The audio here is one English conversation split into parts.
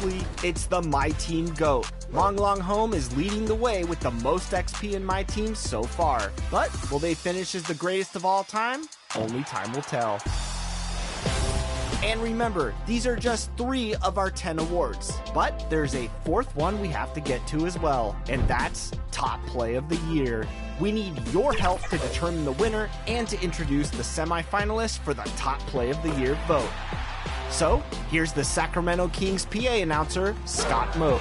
It's the My Team GOAT. Long Long Home is leading the way with the most XP in My Team so far. But will they finish as the greatest of all time? Only time will tell. And remember, these are just 3 of our 10 awards. But there's a 4th one we have to get to as well, and that's Top Play of the Year. We need your help to determine the winner and to introduce the semifinalists for the Top Play of the Year vote. So, here's the Sacramento Kings PA announcer, Scott Moak.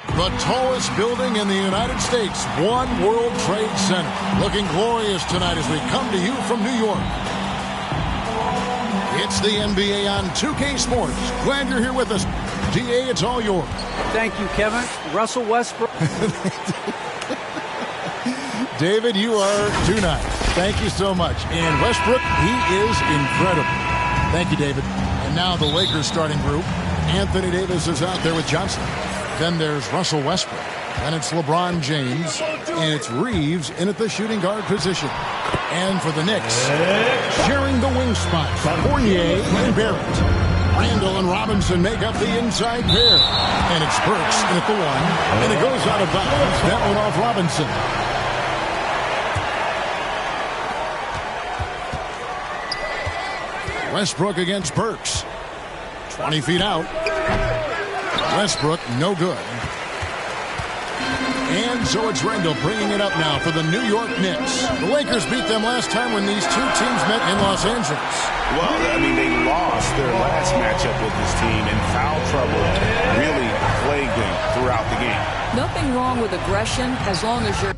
The tallest building in the United States, One World Trade Center. Looking glorious tonight as we come to you from New York. It's the NBA on 2K Sports. Glad you're here with us. DA, it's all yours. Thank you, Kevin. Russell Westbrook. David, you are too nice. Thank you so much. And Westbrook, he is incredible. Thank you, David. And now the Lakers starting group. Anthony Davis is out there with Johnson. Then there's Russell Westbrook. And it's LeBron James. And it's Reeves in at the shooting guard position. And for the Knicks, sharing the wing spots, Fournier and Barrett. Randall and Robinson make up the inside pair. And it's Burks in at the 1. And it goes out of bounds. That one off Robinson. Westbrook against Burks. 20 feet out. Westbrook, no good. And so it's Randall bringing it up now for the New York Knicks. The Lakers beat them last time when these two teams met in Los Angeles. Well, I mean, they lost their last matchup with this team, and foul trouble really plagued them throughout the game. Nothing wrong with aggression as long as you're...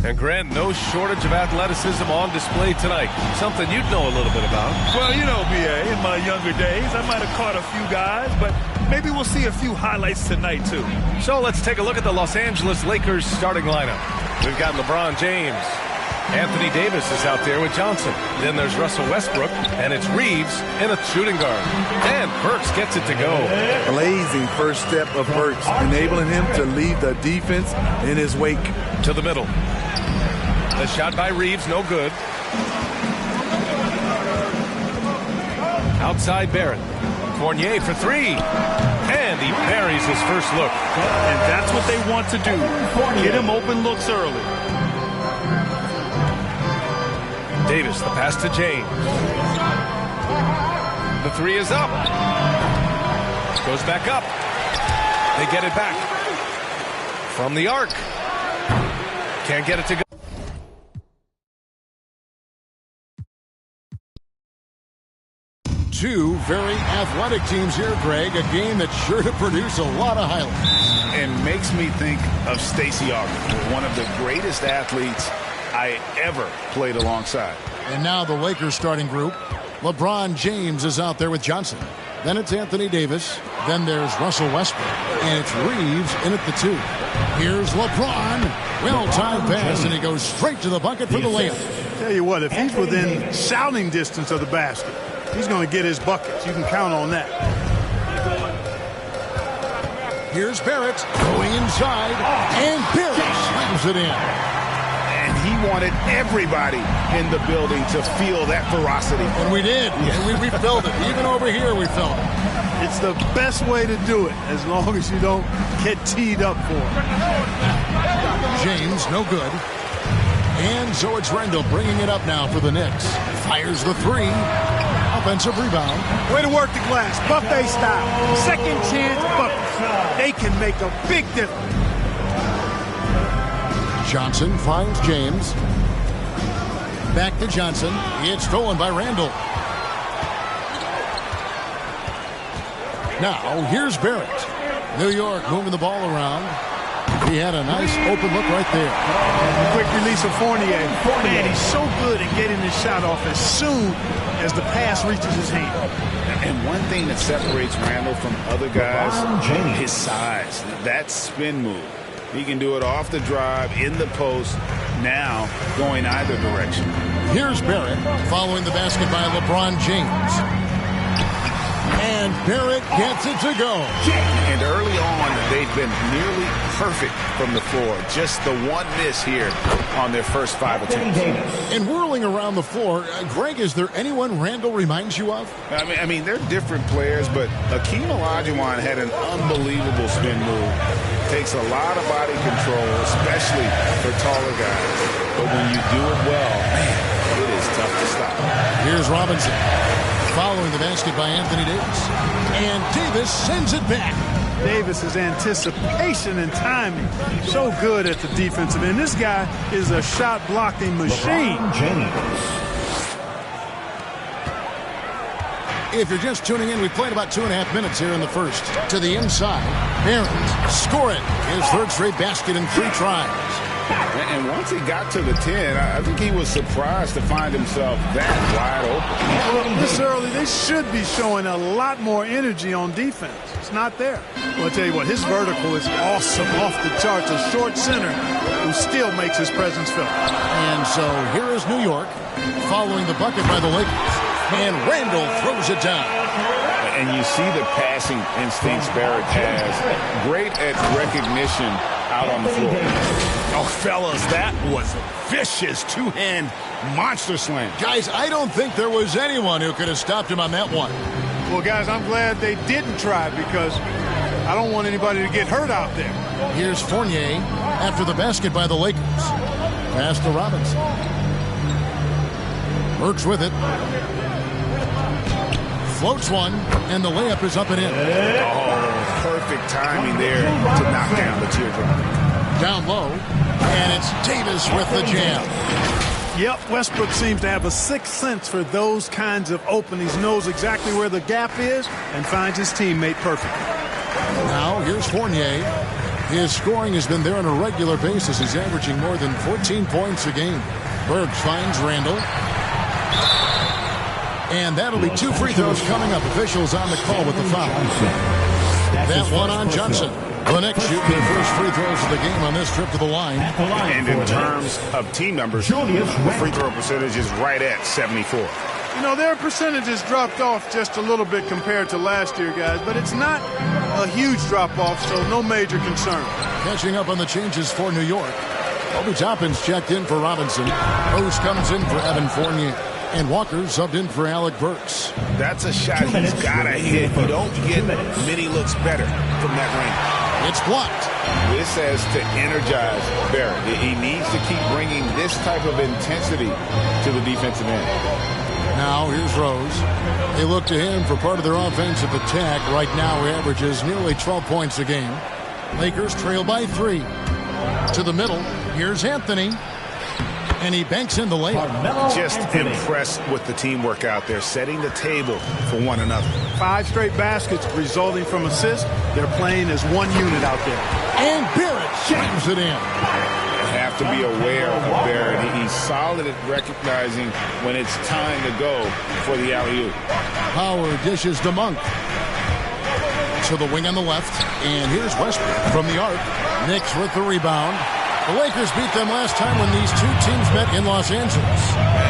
And Grant, no shortage of athleticism on display tonight. Something you'd know a little bit about. Well, you know, B.A., in my younger days, I might have caught a few guys, but maybe we'll see a few highlights tonight, too. So let's take a look at the Los Angeles Lakers starting lineup. We've got LeBron James. Anthony Davis is out there with Johnson. Then there's Russell Westbrook, and it's Reeves in a shooting guard. And Burks gets it to go. Blazing first step of Burks, enabling him to leave the defense in his wake. To the middle. The shot by Reeves, no good. Outside Barrett. Fournier for 3. And he buries his first look. And that's what they want to do. Get him open looks early. Davis, the pass to James. The 3 is up. Goes back up. They get it back. From the arc. Can't get it to go. Two very athletic teams here, Greg. A game that's sure to produce a lot of highlights. And makes me think of Stacey Augmon, one of the greatest athletes I ever played alongside. And now the Lakers starting group. LeBron James is out there with Johnson. Then it's Anthony Davis. Then there's Russell Westbrook. And it's Reeves in at the 2. Here's LeBron. Well-timed pass, and he goes straight to the bucket for the layup. Tell you what, if he's within shouting distance of the basket, he's going to get his buckets. You can count on that. Here's Barrett going inside, and Barrett slams it in. And he wanted everybody in the building to feel that ferocity. And we did. Yeah. We felt it. Even over here, we felt it. It's the best way to do it, as long as you don't get teed up for it. James, no good. And so it's Randall bringing it up now for the Knicks. Fires the 3. Offensive rebound. Way to work the glass. Buffet style. Second chance buckets. They can make a big difference. Johnson finds James. Back to Johnson. It's stolen by Randall. Now, here's Barrett. New York moving the ball around. He had a nice open look right there. Quick release of Fournier. Man, he's so good at getting his shot off as soon as the pass reaches his hand. And one thing that separates Randall from other guys, his size. That spin move. He can do it off the drive, in the post, now going either direction. Here's Barrett following the basket by LeBron James. And Barrett gets it to go. And early on, they've been nearly perfect from the floor. Just the one miss here on their first 5 attempts. And whirling around the floor, Greg, is there anyone Randall reminds you of? I mean, they're different players, but Akeem Olajuwon had an unbelievable spin move. Takes a lot of body control, especially for taller guys. But when you do it well, man, it is tough to stop. Here's Robinson following the basket by Anthony Davis. And Davis sends it back. Davis's anticipation and timing, so good at the defensive end. This guy is a shot blocking machine. If you're just tuning in, we played about 2.5 minutes here in the first. To the inside, Barrett scoring his third straight basket in 3 tries. And once he got to the 10, I think he was surprised to find himself that wide open. This early, they should be showing a lot more energy on defense. It's not there. Well, I'll tell you what, his vertical is awesome, off the charts. A short center who still makes his presence felt. And so here is New York following the bucket by the Lakers. And Randall throws it down. And you see the passing instincts Barrett has. Great at recognition out on the floor. Oh, fellas, that was a vicious two-hand monster slam. Guys, I don't think there was anyone who could have stopped him on that one. Well, guys, I'm glad they didn't try because I don't want anybody to get hurt out there. Here's Fournier after the basket by the Lakers. Pass to Robinson. Works with it. Floats one, and the layup is up and in. Oh, perfect timing there to knock down the teardrop. Down low, and it's Davis with the jam. Yep, Westbrook seems to have a sixth sense for those kinds of openings, knows exactly where the gap is, and finds his teammate perfectly. Now, here's Fournier. His scoring has been there on a regular basis. He's averaging more than 14 points a game. Bergs finds Randall. And that'll be 2 free throws coming up. Officials on the call with the foul. That one on Johnson. The Knicks shooting their first free throws of the game on this trip to the line. And in terms of team numbers, the free throw percentage is right at 74. You know, their percentages dropped off just a little bit compared to last year, guys, but it's not a huge drop-off, so no major concern. Catching up on the changes for New York. Obi Toppin's checked in for Robinson. Rose comes in for Evan Fournier. And Walker subbed in for Alec Burks. That's a shot he's got to hit. You don't get many looks better from that range. It's blocked. This has to energize Barrett. He needs to keep bringing this type of intensity to the defensive end. Now here's Rose. They look to him for part of their offensive attack. Right now he averages nearly 12 points a game. Lakers trail by 3. To the middle. Here's Anthony. And he banks in the layup. Just impressed with the teamwork out there, setting the table for one another. 5 straight baskets resulting from assists. They're playing as one unit out there. And Barrett slams it in. You have to be aware of Barrett. He's solid at recognizing when it's time to go for the alley-oop. Howard dishes to Monk. To the wing on the left. And here's Westbrook from the arc. Knicks with the rebound. The Lakers beat them last time when these 2 teams met in Los Angeles.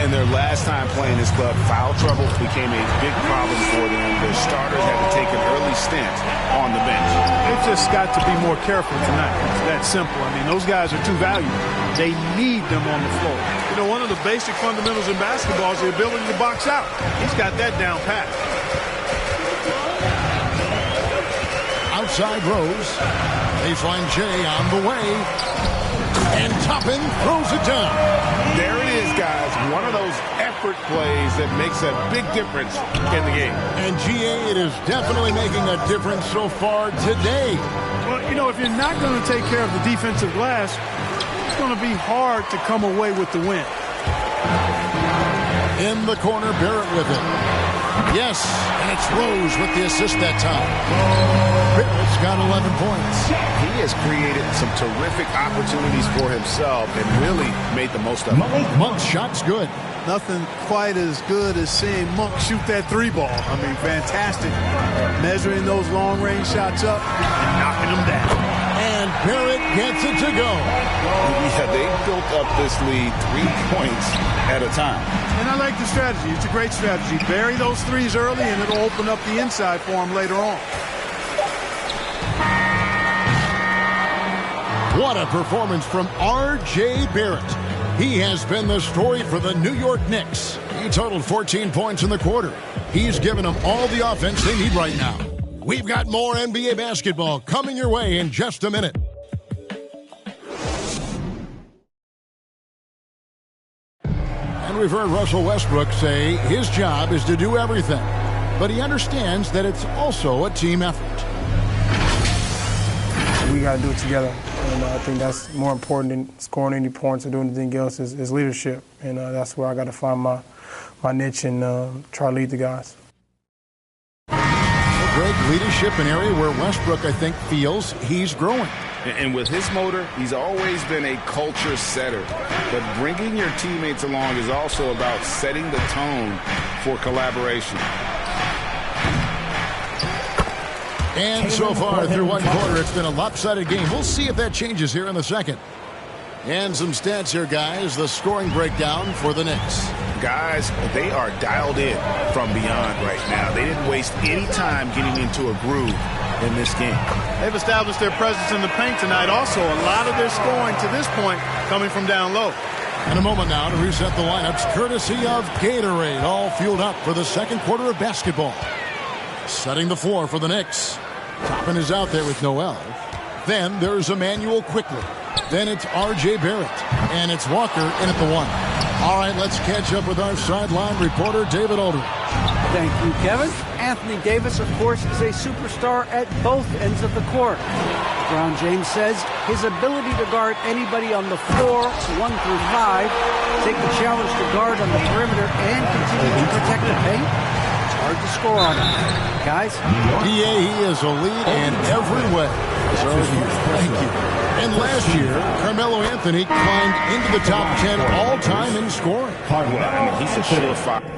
And their last time playing this club, foul trouble became a big problem for them. Their starters had to take an early stint on the bench. They've just got to be more careful tonight. It's that simple. I mean, those guys are too valuable. They need them on the floor. You know, one of the basic fundamentals in basketball is the ability to box out. He's got that down pat. Outside Rose. Baseline Jay on the way. And Toppin throws it down. There it is, guys. One of those effort plays that makes a big difference in the game. And GA, it is definitely making a difference so far today. Well, you know, if you're not going to take care of the defensive glass, it's going to be hard to come away with the win. In the corner, Barrett with it. Yes, and it's Rose with the assist that time. Barrett's got 11 points. He has created some terrific opportunities for himself and really made the most of it. Monk's shot's good. Nothing quite as good as seeing Monk shoot that 3 ball. I mean, fantastic. Measuring those long-range shots up and knocking them down. And Barrett gets it to go. Yeah, they built up this lead 3 points at a time. And I like the strategy. It's a great strategy. Bury those threes early, and it'll open up the inside for him later on. What a performance from R.J. Barrett. He has been the story for the New York Knicks. He totaled 14 points in the quarter. He's given them all the offense they need right now. We've got more NBA basketball coming your way in just a minute. And we've heard Russell Westbrook say his job is to do everything. But he understands that it's also a team effort. We got to do it together. And I think that's more important than scoring any points or doing anything else is leadership. And that's where I got to find my niche and try to lead the guys. Well, Greg, leadership, an area where Westbrook, I think, feels he's growing. And with his motor, he's always been a culture setter. But bringing your teammates along is also about setting the tone for collaboration. And so far through one quarter, it's been a lopsided game. We'll see if that changes here in the second. And some stats here, guys. The scoring breakdown for the Knicks. Guys, they are dialed in from beyond right now. They didn't waste any time getting into a groove in this game. They've established their presence in the paint tonight. Also, a lot of their scoring to this point coming from down low. In a moment now to reset the lineups, courtesy of Gatorade, all fueled up for the second quarter of basketball. Setting the floor for the Knicks. Toppin is out there with Noel. Then there's Emmanuel quickly. Then it's R.J. Barrett. And it's Walker in at the one. All right, let's catch up with our sideline reporter, David Aldridge. Thank you, Kevin. Anthony Davis, of course, is a superstar at both ends of the court. LeBron James says his ability to guard anybody on the floor, 1 through 5, take the challenge to guard on the perimeter, and continue to protect the paint, it's hard to score on him. Guys? Yeah, he is a lead in every way. So, thank you. And last year, Carmelo Anthony climbed into the top 10 all-time in scoring. I mean, he's a surefire.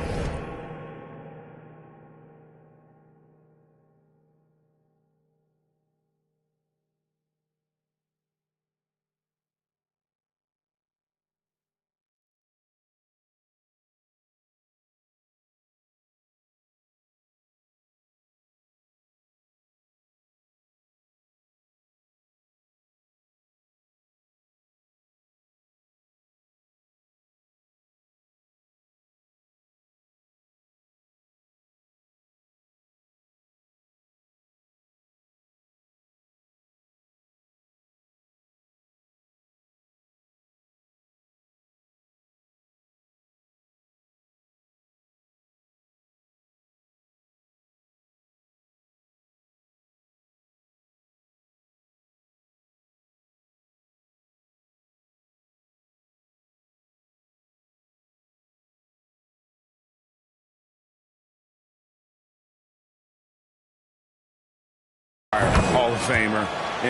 Hall of Famer,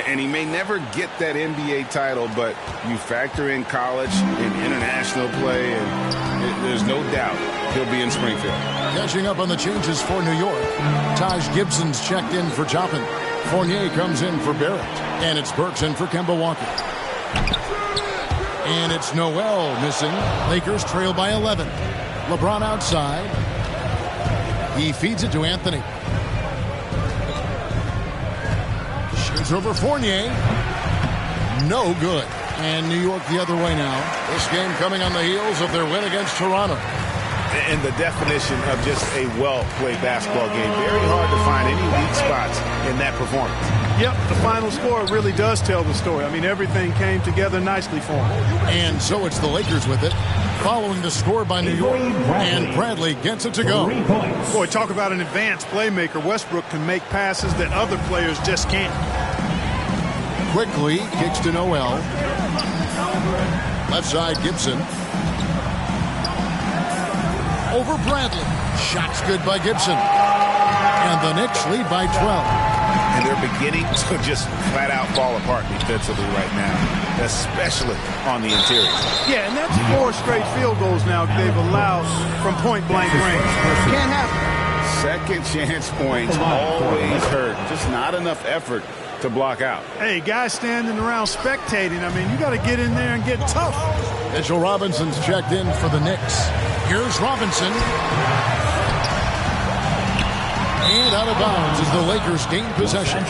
and he may never get that NBA title, but you factor in college and international play, and there's no doubt he'll be in Springfield. Catching up on the changes for New York. Taj Gibson's checked in for Toppin. Fournier comes in for Barrett, and it's Burks in for Kemba Walker. And it's Noel missing. Lakers trail by 11. LeBron outside. He feeds it to Anthony. Shoots over Fournier. No good. And New York the other way now. This game coming on the heels of their win against Toronto. And the definition of just a well-played basketball game. Very hard to find any weak spots in that performance. Yep, the final score really does tell the story. I mean, everything came together nicely for them. And so it's the Lakers with it, following the score by New York. And Bradley gets it to go. Boy, talk about an advanced playmaker. Westbrook can make passes that other players just can't. Quickly kicks to Noel. Left side, Gibson. Over Bradley. Shots good by Gibson. And the Knicks lead by 12. And they're beginning to just flat out fall apart defensively right now, especially on the interior. Yeah, and that's 4 straight field goals now they've allowed from point-blank range. Can't happen. Second chance points always hurt. Just not enough effort to block out. Hey, guys standing around spectating. I mean, you got to get in there and get tough. Mitchell Robinson's checked in for the Knicks. Here's Robinson. And out of bounds as the Lakers gain possession.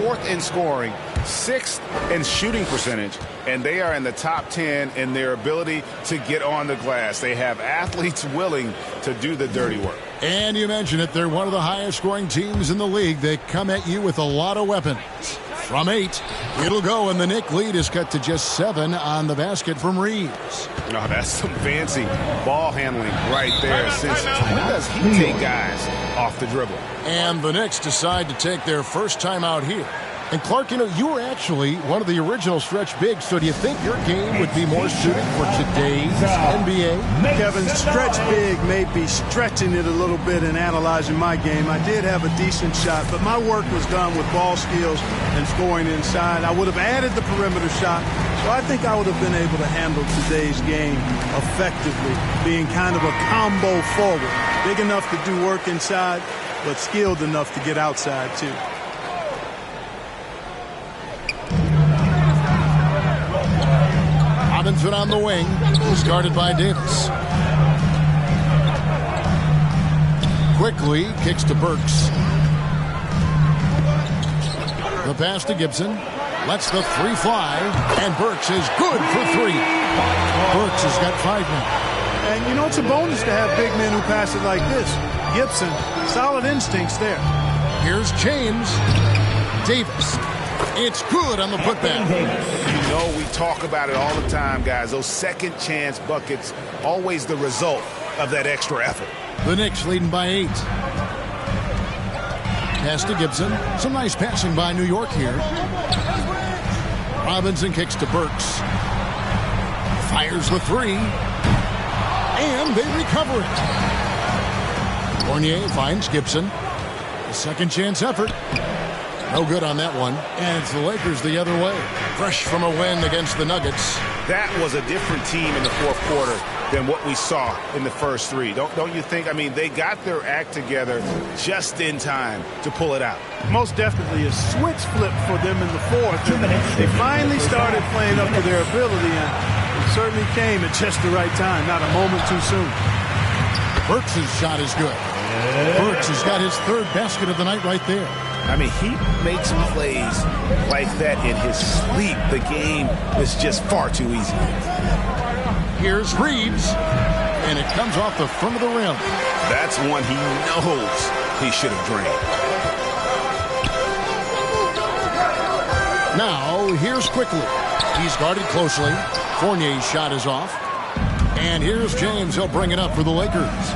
Fourth in scoring, sixth in shooting percentage, and they are in the top 10 in their ability to get on the glass. They have athletes willing to do the dirty work. And you mentioned it, they're one of the highest scoring teams in the league. They come at you with a lot of weapons. From 8, it'll go, and the Knicks lead is cut to just 7 on the basket from Reeves. No, that's some fancy ball handling right there. Since when does he take guys off the dribble? And the Knicks decide to take their first time out here. And Clark, you know, you were actually one of the original stretch bigs, so do you think your game would be more suited for today's NBA? Kevin, stretch big may be stretching it a little bit and analyzing my game. I did have a decent shot, but my work was done with ball skills and scoring inside. I would have added the perimeter shot, so I think I would have been able to handle today's game effectively, being kind of a combo forward. Big enough to do work inside, but skilled enough to get outside, too. Robinson on the wing, who's guarded by Davis. Quickly kicks to Burks. The pass to Gibson. Lets the 3 fly, and Burks is good for 3. Burks has got 5 now. And you know, it's a bonus to have big men who pass it like this. Gibson, solid instincts there. Here's James. Davis. It's good on the putback. You know, we talk about it all the time, guys. Those second chance buckets, always the result of that extra effort. The Knicks leading by 8. Pass to Gibson. Some nice passing by New York here. Robinson kicks to Burks. Fires the 3. And they recover it. Fournier finds Gibson. A second chance effort. No good on that one. And it's the Lakers the other way. Fresh from a win against the Nuggets. That was a different team in the fourth quarter than what we saw in the first 3. Don't you think? I mean, they got their act together just in time to pull it out. Most definitely a switch flip for them in the fourth. They finally started playing up to their ability, and it certainly came at just the right time, not a moment too soon. Burks' shot is good. Burks has got his 3rd basket of the night right there. I mean, he makes plays like that in his sleep. The game is just far too easy. Here's Reeves, and it comes off the front of the rim. That's one he knows he should have drained. Now, here's Quickly. He's guarded closely. Fournier's shot is off. And here's James. He'll bring it up for the Lakers.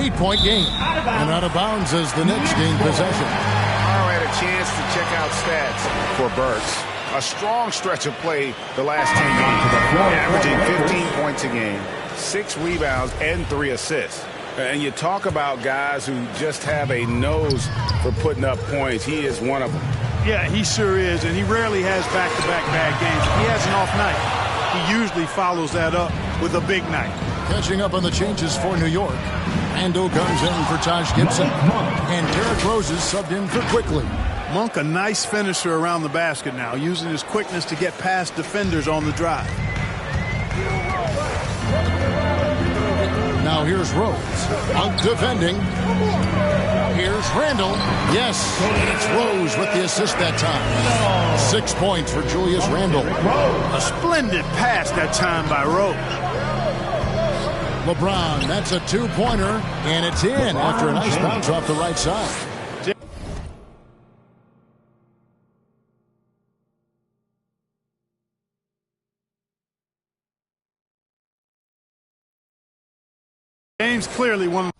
8-point game. And out of bounds as the Knicks gain possession. Chance to check out stats for Burks. A strong stretch of play the last 10 games, averaging 15 points a game, 6 rebounds, and 3 assists. And you talk about guys who just have a nose for putting up points. He is one of them. Yeah, he sure is, and he rarely has back-to-back bad games. If he has an off night, he usually follows that up with a big night. Catching up on the changes for New York. Randall comes in for Taj Gibson. And Derrick Rose is subbed in for Quickly. Monk, a nice finisher around the basket now, using his quickness to get past defenders on the drive. Now here's Rose. Monk defending. Here's Randall. Yes, it's Rose with the assist that time. 6 points for Julius Randle. A splendid pass that time by Rose. LeBron, that's a 2-pointer, and it's in after a nice bounce off the right side. James clearly one of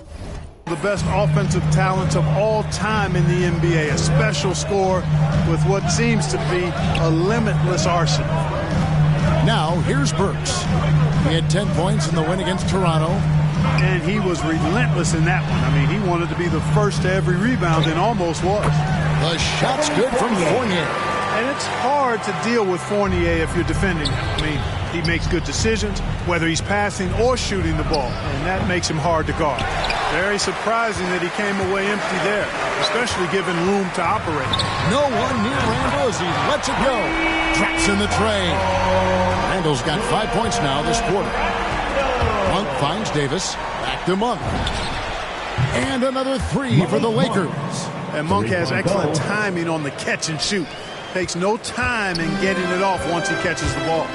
the best offensive talents of all time in the NBA. A special scorer with what seems to be a limitless arsenal. Now, here's Burks. He had 10 points in the win against Toronto. And he was relentless in that one. I mean, he wanted to be the first to every rebound and almost was. The shot's good from Fournier. And it's hard to deal with Fournier if you're defending him. I mean, he makes good decisions, whether he's passing or shooting the ball, and that makes him hard to guard. Very surprising that he came away empty there, especially given room to operate. No one near Randall as he lets it go. Drops in the tray. Randall's got 5 points now this quarter. Monk finds Davis. Back to Monk. And another three for the Lakers. And Monk has excellent timing on the catch and shoot. Takes no time in getting it off once he catches the ball.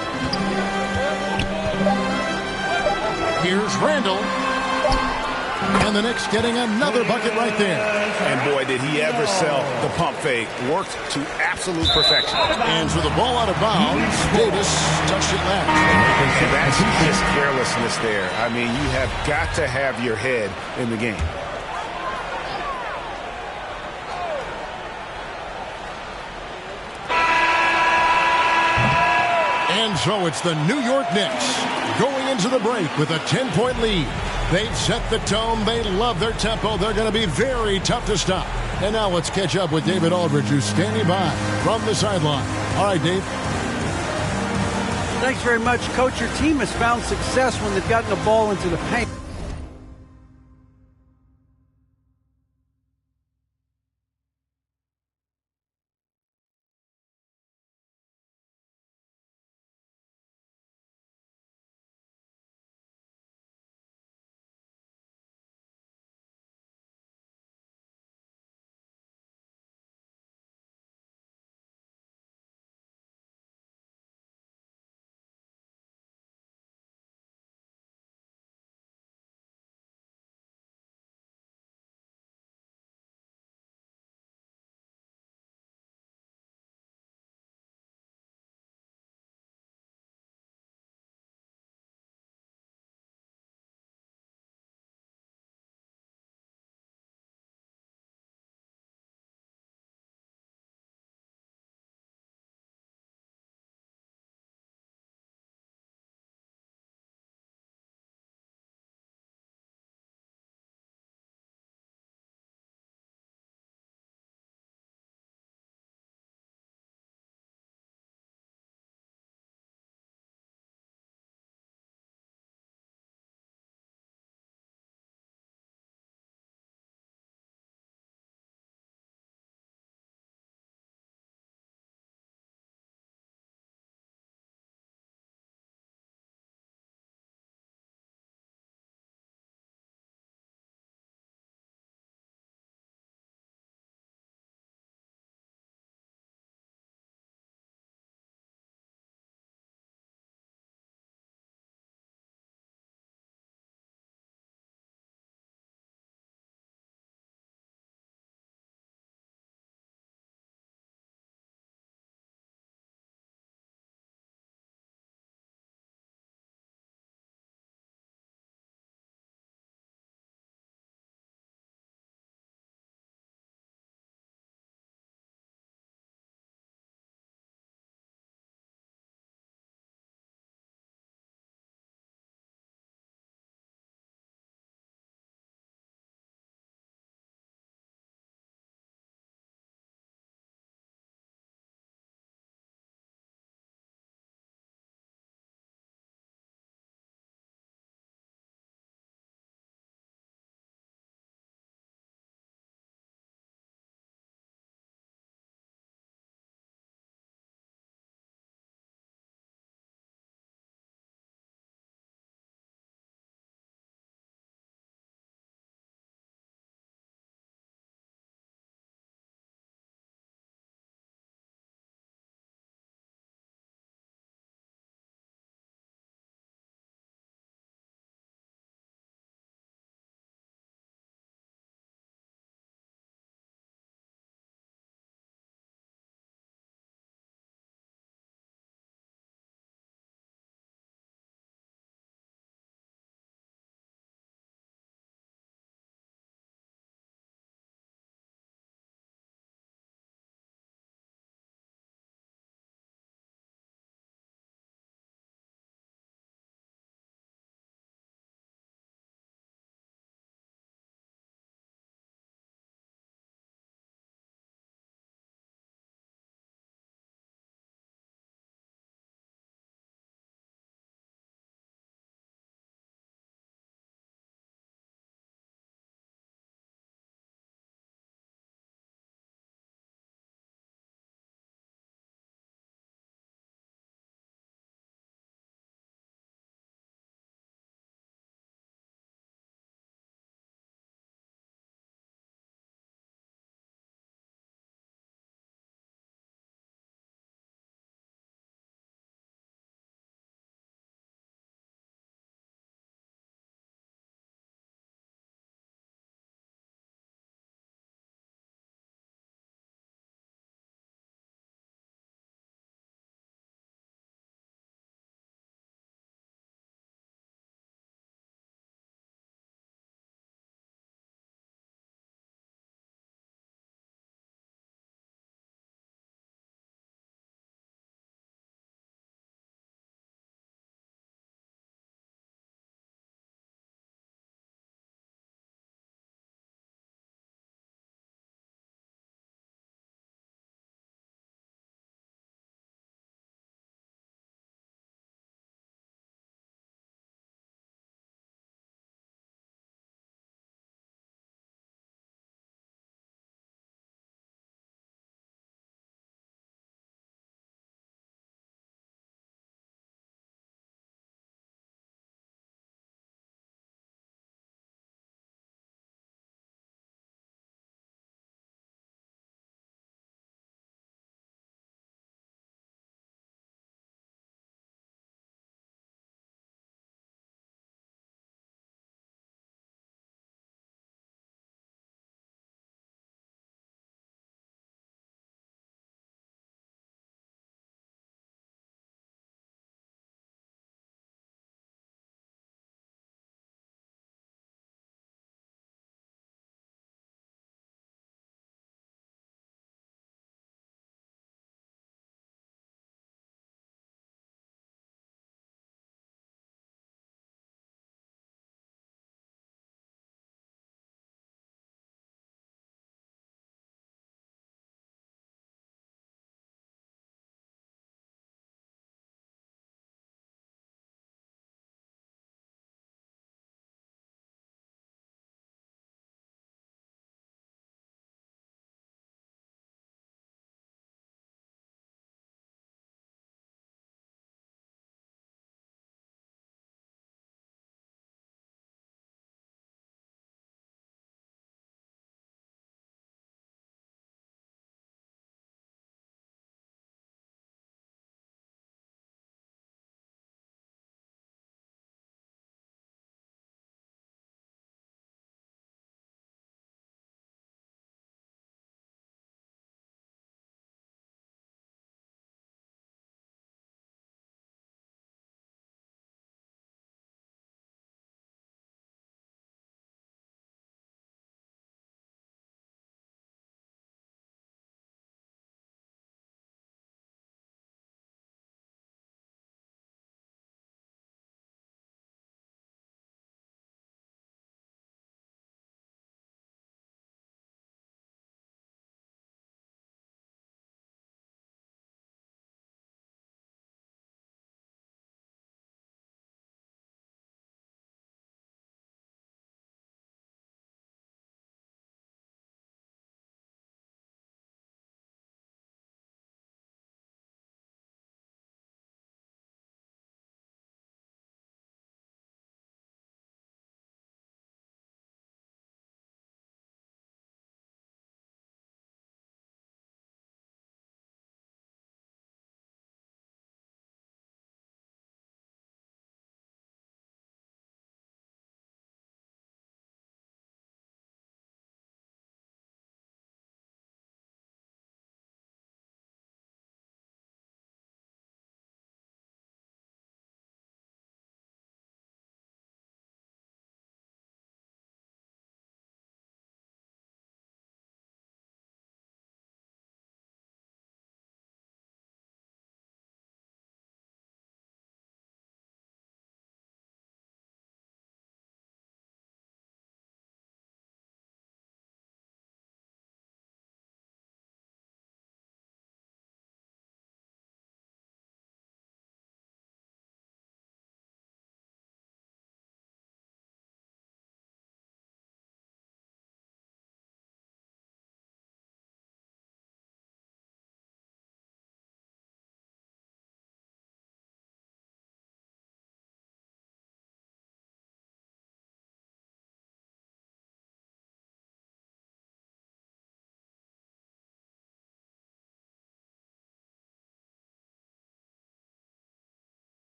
Here's Randall. And the Knicks getting another bucket right there. And boy, did he ever sell the pump fake. Worked to absolute perfection. And with the ball out of bounds, Davis touched it left. And that's just carelessness there. I mean, you have got to have your head in the game. And so it's the New York Knicks going into the break with a 10-point lead. They've set the tone. They love their tempo. They're going to be very tough to stop. And now let's catch up with David Aldridge, who's standing by from the sideline. All right, Dave. Thanks very much, Coach. Your team has found success when they've gotten the ball into the paint.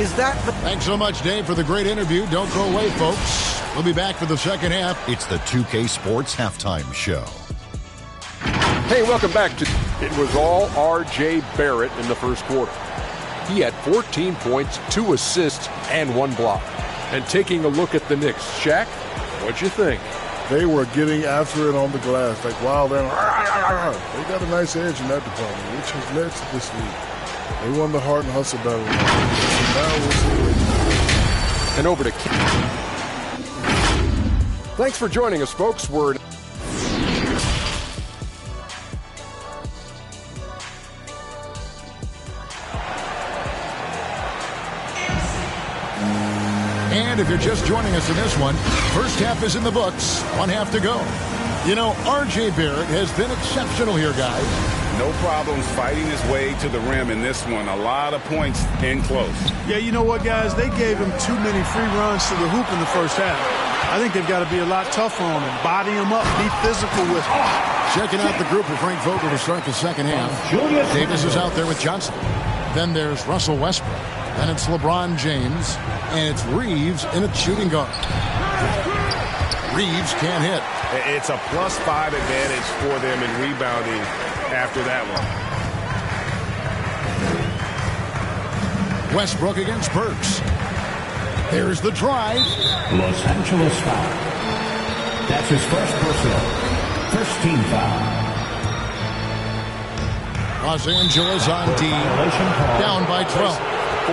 Is that the... Thanks so much, Dave, for the great interview. Don't go away, folks. We'll be back for the second half. It's the 2K Sports Halftime Show. Hey, welcome back to... It was all R.J. Barrett in the first quarter. He had 14 points, 2 assists, and 1 block. And taking a look at the Knicks, Shaq, what'd you think? They were getting after it on the glass, like wild animals. They got a nice edge in that department, which has led to this league. They won the heart and hustle battle. So now we'll see. And over to Keith. Thanks for joining us, folks. We're... And if you're just joining us in this one, first half is in the books, 1 half to go. You know, R.J. Barrett has been exceptional here, guys. No problems fighting his way to the rim in this one. A lot of points in close. Yeah, you know what, guys? They gave him too many free runs to the hoop in the first half. I think they've got to be a lot tougher on him, body him up, be physical with him. Checking out the group of Frank Vogel to start the second half. Davis is out there with Johnson. Then there's Russell Westbrook. Then it's LeBron James. And it's Reeves in a shooting guard. Reeves can't hit. It's a +5 advantage for them in rebounding after that one. Westbrook against Burks. There's the drive. Los Angeles foul. That's his first personal. First team foul. Los Angeles on D. Down by 12.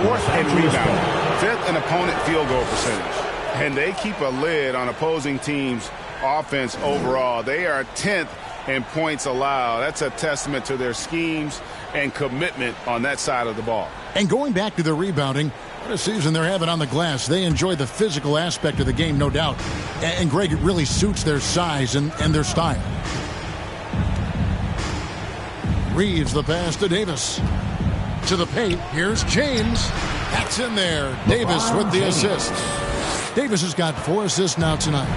Fourth and rebound. Fifth in opponent field goal percentage. And they keep a lid on opposing teams' offense overall. They are 10th in points allowed. That's a testament to their schemes and commitment on that side of the ball. And going back to the rebounding, what a season they're having on the glass. They enjoy the physical aspect of the game, no doubt. And Greg, it really suits their size and their style. Reeves the pass to Davis. To the paint, here's James. That's in there. Davis with the assist. Davis has got 4 assists now tonight.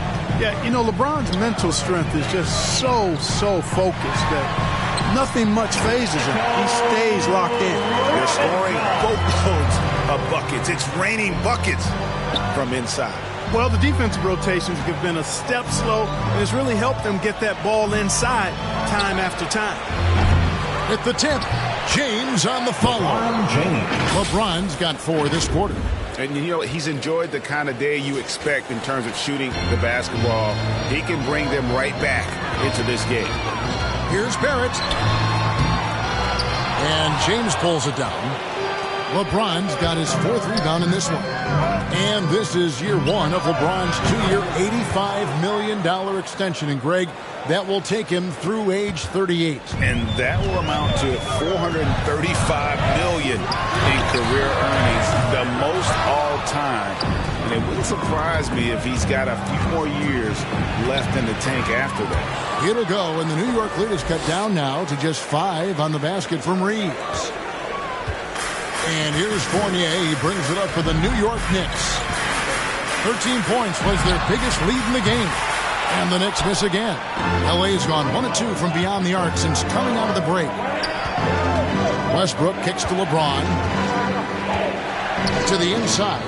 Yeah, you know, LeBron's mental strength is just so focused that nothing much phases him. He stays locked in. They're scoring boatloads of buckets. It's raining buckets from inside. Well, the defensive rotations have been a step slow, and it's really helped them get that ball inside time after time. At the tip, James on the follow. LeBron's got 4 this quarter. And, you know, he's enjoyed the kind of day you expect in terms of shooting the basketball. He can bring them right back into this game. Here's Barrett. And James pulls it down. LeBron's got his 4th rebound in this one. And this is year 1 of LeBron's 2-year, $85 million extension. And, Greg, that will take him through age 38. And that will amount to $435 million in career earnings, the most all time. And it wouldn't surprise me if he's got a few more years left in the tank after that. It'll go, and the New York lead is cut down now to just 5 on the basket from Reeves. And here's Fournier. He brings it up for the New York Knicks. 13 points was their biggest lead in the game. And the Knicks miss again. LA's gone 1-2 from beyond the arc since coming out of the break. Westbrook kicks to LeBron. To the inside.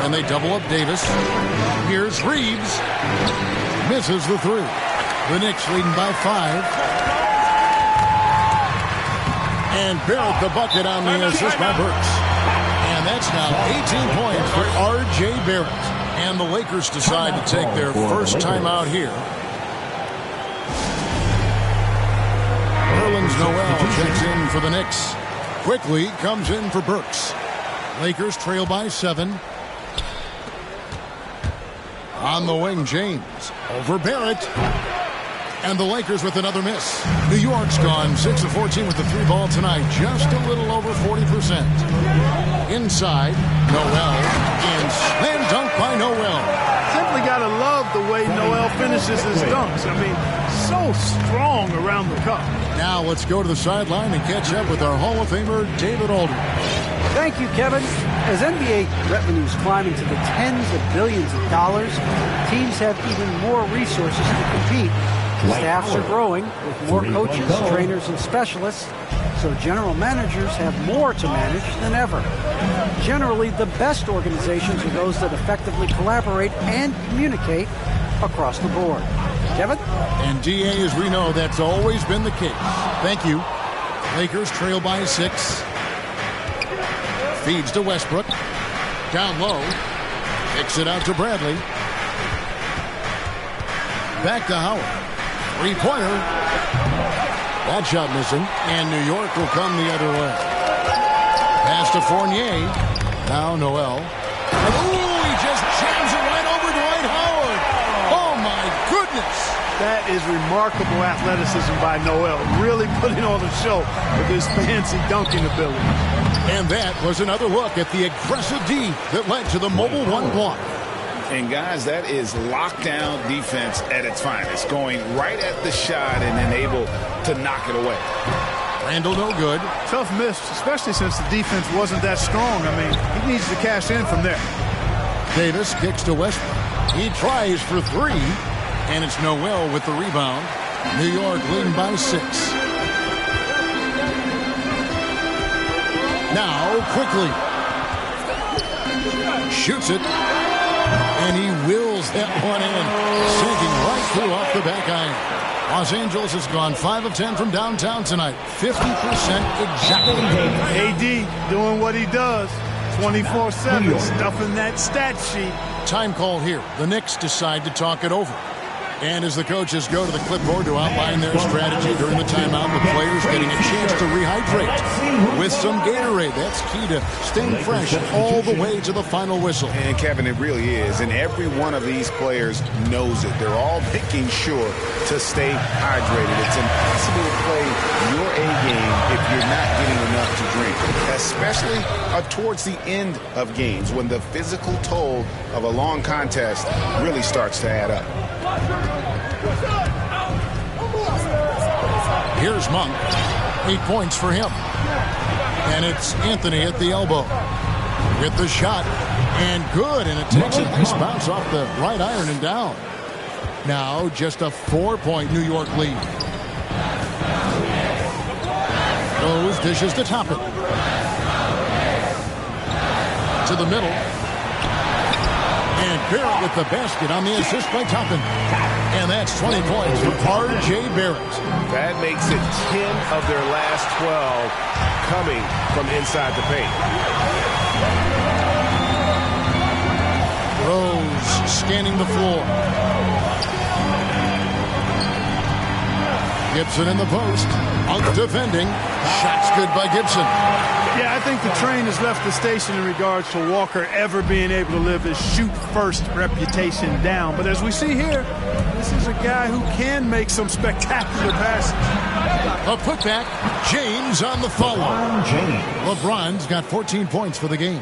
And they double up Davis. Here's Reeves. Misses the 3. The Knicks leading by 5. And Barrett the bucket on the assist by Burks. And that's now 18 points for R.J. Barrett. And the Lakers decide to take their first time out here. Nerlens Noel checks in for the Knicks. Quickly comes in for Burks. Lakers trail by 7. On the wing, James. Over Barrett. And the Lakers with another miss. New York's gone 6 of 14 with the 3 ball tonight. Just a little over 40%. Inside, Noel. And slam dunk by Noel. Simply got to love the way Noel finishes his dunks. I mean, so strong around the cup. Now let's go to the sideline and catch up with our Hall of Famer, David Aldridge. Thank you, Kevin. As NBA revenues climb into the tens of billions of dollars, teams have even more resources to compete. Staffs are growing with more coaches, trainers, and specialists. so general managers have more to manage than ever. Generally, the best organizations are those that effectively collaborate and communicate across the board. Kevin? And DA, as we know, that's always been the case. Thank you. Lakers trail by 6. Feeds to Westbrook. Down low. Kicks it out to Bradley. Back to Howard. Three-pointer. That shot missing. And New York will come the other way. Pass to Fournier. Now Noel. Ooh, he just jams it right over Dwight Howard. Oh, my goodness. That is remarkable athleticism by Noel. Really putting on a show with his fancy dunking ability. And that was another look at the aggressive D that led to the mobile one block. And, guys, that is lockdown defense at its finest, going right at the shot and then able to knock it away. Randall no good. Tough miss, especially since the defense wasn't that strong. I mean, he needs to cash in from there. Davis kicks to Westbrook. He tries for 3, and it's Noel with the rebound. New York leading by 6. Now, quickly. Shoots it. And he wills that one in. Sinking right through off the back iron. Los Angeles has gone 5 of 10 from downtown tonight. 50% exactly. AD doing what he does. 24/7, stuffing that stat sheet. Time call here. The Knicks decide to talk it over. And as the coaches go to the clipboard to outline their strategy during the timeout, the players getting a chance to rehydrate with some Gatorade. That's key to staying fresh all the way to the final whistle. And, Kevin, it really is. And every one of these players knows it. They're all making sure to stay hydrated. It's impossible to play your A game if you're not getting enough to drink, especially towards the end of games when the physical toll of a long contest really starts to add up. Here's Monk. 8 points for him. And it's Anthony at the elbow. With the shot. And good. And it takes a nice bounce off the right iron and down. Now just a 4-point New York lead. Those dishes to top it. To the middle. And Barrett with the basket on the assist by Toppin. And that's 20 points for R.J. Barrett. That makes it 10 of their last 12 coming from inside the paint. Rose scanning the floor. Gibson in the post. Monk defending. Shots good by Gibson. Yeah, I think the train has left the station in regards to Walker ever being able to live his shoot-first reputation down. But as we see here, this is a guy who can make some spectacular passes. A putback. James on the follow. LeBron's got 14 points for the game.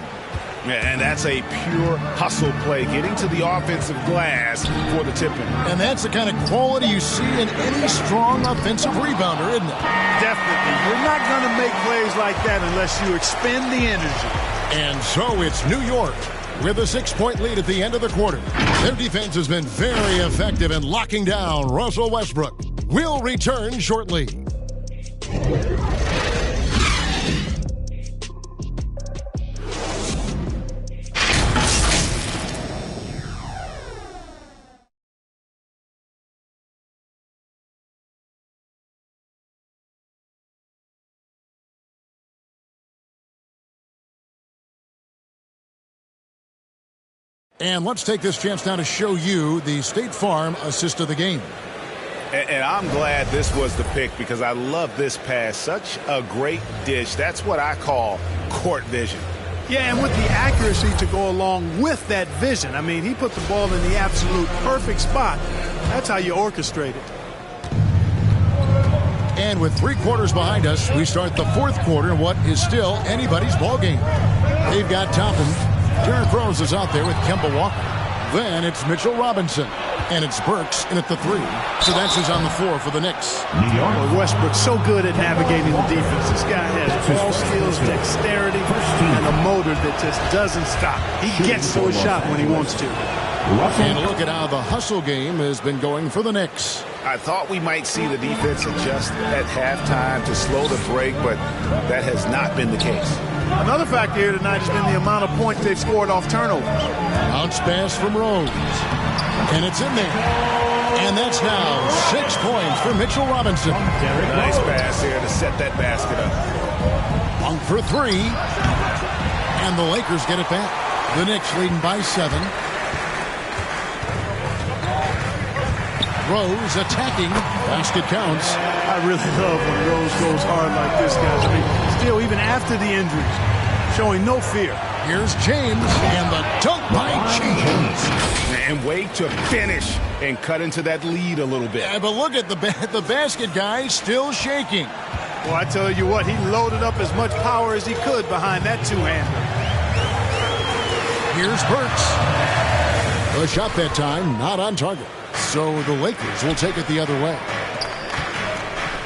And that's a pure hustle play, getting to the offensive glass for the tip-in. And that's the kind of quality you see in any strong offensive rebounder, isn't it? Definitely. You're not going to make plays like that unless you expend the energy. And so it's New York with a 6-point lead at the end of the quarter. Their defense has been very effective in locking down Russell Westbrook. We'll return shortly. And let's take this chance now to show you the State Farm assist of the game. And I'm glad this was the pick because I love this pass. Such a great dish. That's what I call court vision. Yeah, and with the accuracy to go along with that vision. I mean, he put the ball in the absolute perfect spot. That's how you orchestrate it. And with 3 quarters behind us, we start the 4th quarter in what is still anybody's ball game. They've got Toppin. Derrick Rose is out there with Kemba Walker. Then it's Mitchell Robinson. And it's Burks in at the 3. So that's who's on the floor for the Knicks. Well, Westbrook's so good at navigating the defense. This guy has ball skills, dexterity, and a motor that just doesn't stop. He gets to a shot when he wants to. And look at how the hustle game has been going for the Knicks. I thought we might see the defense adjust at halftime to slow the break, but that has not been the case. Another factor here tonight has been the amount of points they've scored off turnovers. Bounce pass from Rose. And it's in there. And that's now 6 points for Mitchell Robinson. Nice pass here to set that basket up. Monk for 3. And the Lakers get it back. The Knicks leading by 7. Rose attacking. Basket counts. I really love when Rose goes hard like this, guys. I mean, still, even after the injuries, showing no fear. Here's James, and the dunk by James. And wait to finish and cut into that lead a little bit. Yeah, but look at the basket guy still shaking. Well, I tell you what, he loaded up as much power as he could behind that two-hander. Here's Burks. The shot that time, not on target. So the Lakers will take it the other way.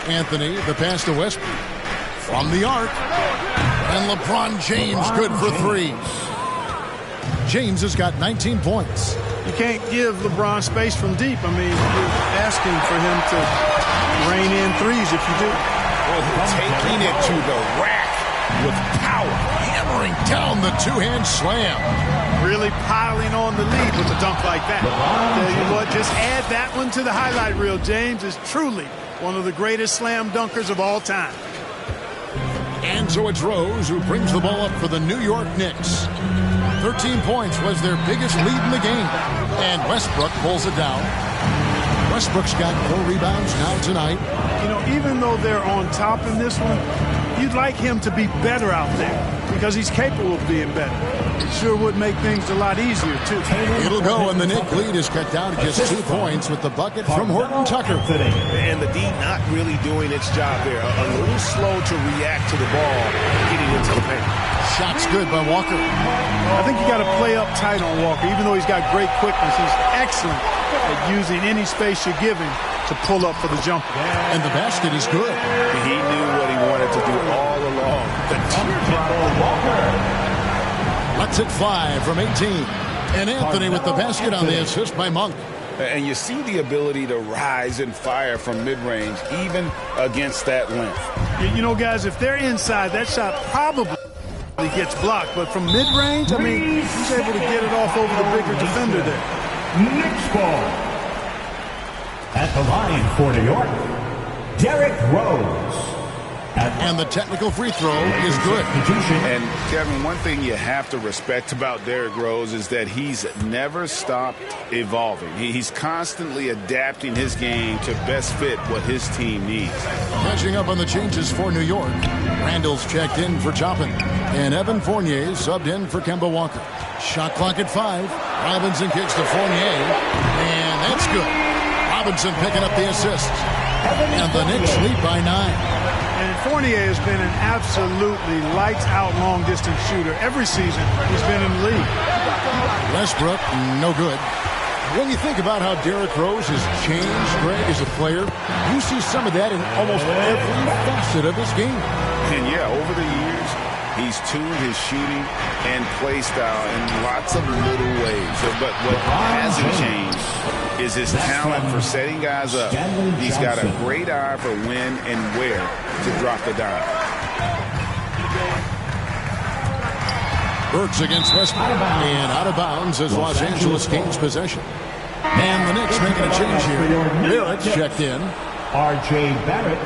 Anthony, the pass to Westbrook. From the arc. And LeBron James good for 3. James has got 19 points. You can't give LeBron space from deep. I mean, you're asking for him to rein in threes if you do. Well, taking it to the rack with power. Hammering down the two-hand slam. Really piling on the lead with a dunk like that. Tell you what, just add that one to the highlight reel. James is truly one of the greatest slam dunkers of all time. And so it's Rose who brings the ball up for the New York Knicks. 13 points was their biggest lead in the game. And Westbrook pulls it down. Westbrook's got 4 rebounds now tonight. You know, even though they're on top in this one, you'd like him to be better out there because he's capable of being better. It sure would make things a lot easier, too. It'll go, and the Knicks lead is cut down to just 2 points with the bucket from Horton Tucker. And the D not really doing its job there. A little slow to react to the ball getting into the paint. Shot's good by Walker. I think you got to play up tight on Walker. Even though he's got great quickness, he's excellent at using any space you give him to pull up for the jumper. And the basket is good. He knew what he wanted to do all along. The teardrop Walker. Lets it fly from 18. And Anthony with the basket on the assist by Monk. And you see the ability to rise and fire from mid-range, even against that length. You know, guys, if they're inside, that shot probably gets blocked. But from mid-range, I mean, he's able to get it off over the bigger defender there. Knicks ball. At the line for New York, Derrick Rose. And the technical free throw is good. And, Kevin, one thing you have to respect about Derrick Rose is that he's never stopped evolving. He's constantly adapting his game to best fit what his team needs. Catching up on the changes for New York. Randall's checked in for Toppin. And Evan Fournier subbed in for Kemba Walker. Shot clock at 5. Robinson kicks to Fournier. And that's good. Robinson picking up the assist. And the Knicks lead by 9. And Fournier has been an absolutely lights-out long-distance shooter every season he's been in the league. Westbrook, no good. When you think about how Derrick Rose has changed, Greg, as a player, you see some of that in almost every facet of his game. And, yeah, over the years, he's tuned his shooting and play style in lots of little ways. But what hasn't changed is his talent for setting guys up. He's got a great eye for when and where to drop the dime. Burks against Westbrook. And out of bounds as Los Angeles gains possession. And the Knicks making a change here. Barrett checked in. R.J. Barrett.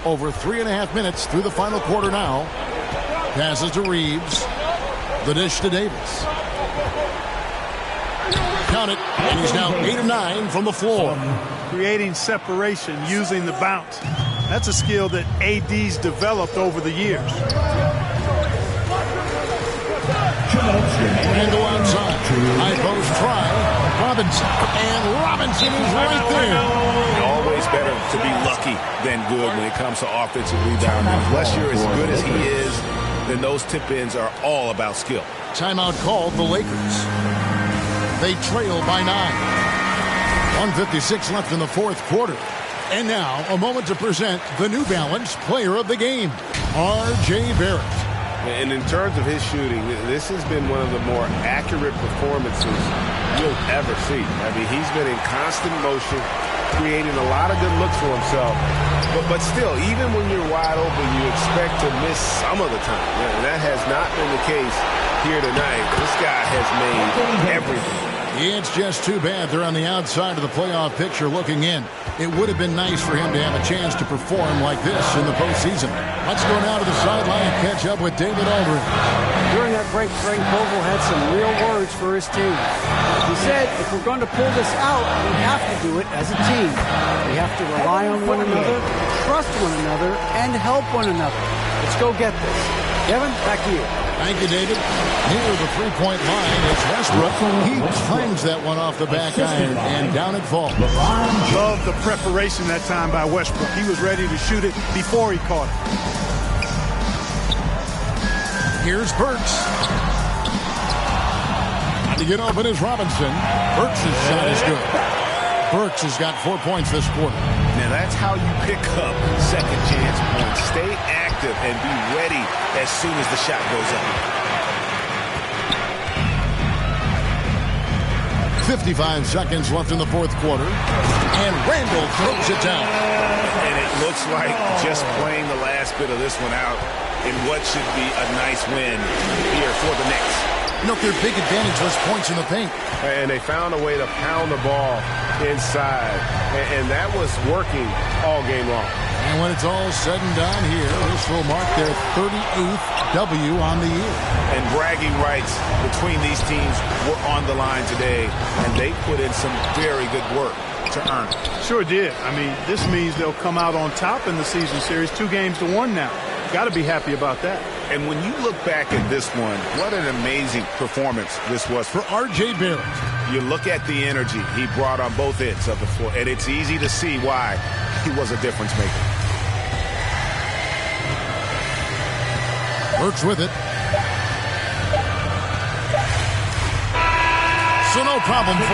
Over 3.5 minutes through the final quarter now. Passes to Reeves. The dish to Davis. Count it. And he's now 8 of 9 from the floor. Creating separation using the bounce. That's a skill that AD's developed over the years. And go outside. High post try. Robinson. And Robinson is right there. Always better to be lucky than good when it comes to offensive rebounding. Unless you're as good as he is, then those tip-ins are all about skill. Timeout called the Lakers. They trail by 9. 1:56 left in the fourth quarter. And now, a moment to present the New Balance Player of the Game, R.J. Barrett. And in terms of his shooting, this has been one of the more accurate performances you'll ever see. I mean, he's been in constant motion, creating a lot of good looks for himself. But still, even when you're wide open, you expect to miss some of the time. And that has not been the case here tonight. This guy has made everything. It's just too bad they're on the outside of the playoff picture looking in. It would have been nice for him to have a chance to perform like this in the postseason. Let's go now to the sideline and catch up with David Aldridge. During that break, Frank Vogel had some real words for his team. He said, if we're going to pull this out, we have to do it as a team. We have to rely on one another, trust one another, and help one another. Let's go get this. Kevin, back to you. Thank you, David. Near the three-point line, it's Westbrook. He times that one off the back iron, and down it falls. Love the preparation that time by Westbrook. He was ready to shoot it before he caught it. Here's Burks. To get open is Robinson. Burks' shot is good. Burks has got 4 points this quarter. Now that's how you pick up second chance points. Stay active and be ready as soon as the shot goes up. 55 seconds left in the fourth quarter. And Randall throws it down. And it looks like just playing the last bit of this one out in what should be a nice win here for the Knicks. You know, their big advantage was points in the paint. And they found a way to pound the ball inside. And that was working all game long. And when it's all said and done here, this will mark their 38th W on the year. And bragging rights between these teams were on the line today. And they put in some very good work to earn it. Sure did. I mean, this means they'll come out on top in the season series, 2-1 now. Got to be happy about that. And when you look back at this one, what an amazing performance this was for R.J. Barrett. You look at the energy he brought on both ends of the floor, and it's easy to see why he was a difference maker. Burks with it. So no problem for